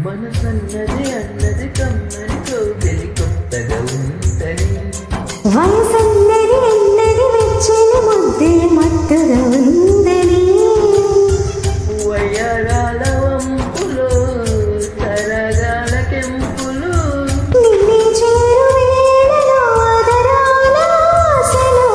మనసన్నది అన్నది కమ్మని కోగిలి కొత్తగా ఉందని వయసన్నది అన్నది వెచ్చని ముద్దే మత్తుగా ఉందని వయ్యారాల వంపులు సరగాల కెంపులు నిన్నే చేరు వేళలో ఆదరాల ఆశలు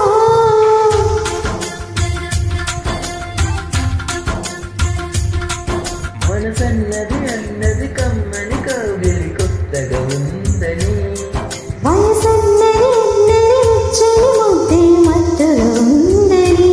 మనసన్నది అన్నది కమ్మని కోగిలి కొత్తగా ఉందని వయసన్నది అన్నది వెచ్చని ముద్దే మత్తుగా ఉందని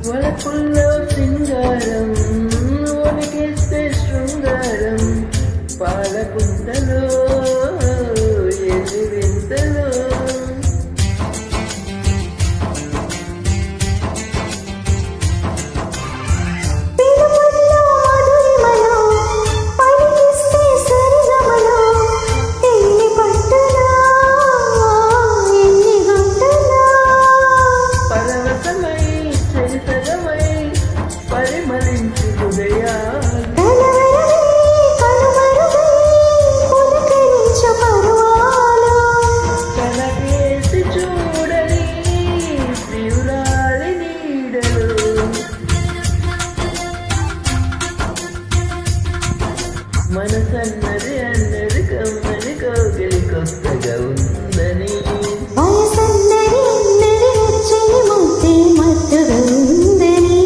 వలపుల్లో సింగారం వణికిస్తే శృంగారం పాలపుంతలో ఎన్ని వింతలో పిలుపుల్లో మధురిమలో పలికిస్తే సరిగమలో ఎన్ని పట్టులో ఎన్ని గంటలో పరవశమై చరితమై పరిమళించు హృదయాలు కనకేసి చూడని ప్రియురాలి నీడలు మనసన్నది అన్నది కమ్మని కోగిలి కొత్తగా ఉందని వయసన్నది అన్నది వెచ్చని ముద్దే మత్తుగా ఉందని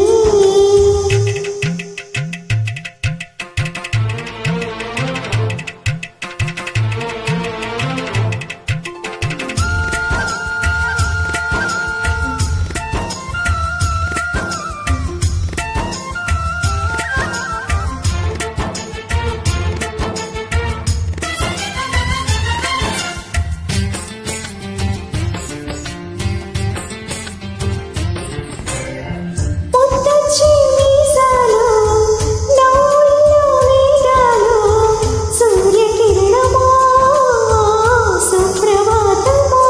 పొద్దొచ్చి మీసాలు నవ్వుల్లో మేఘాలు సూర్యకిరణమా సుప్రభాతమా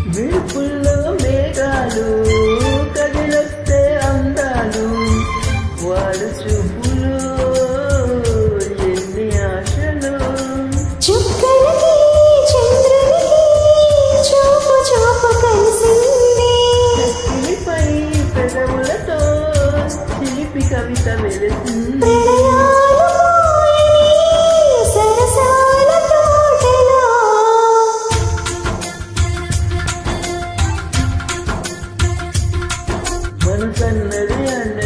విడుపుల్లో మేఘాలు కదిలొస్తే అందాలు వాడు చూపులు ఎన్ని ఆశలు చుక్కలకి చంద్రునికి చూపు చూపు కలిసింది చిలిపై పెదవులతో చిలిపి కవిత వెలిసింది ప్రణయాలు పోయి సరసాల తోటలో మనసన్నది అన్న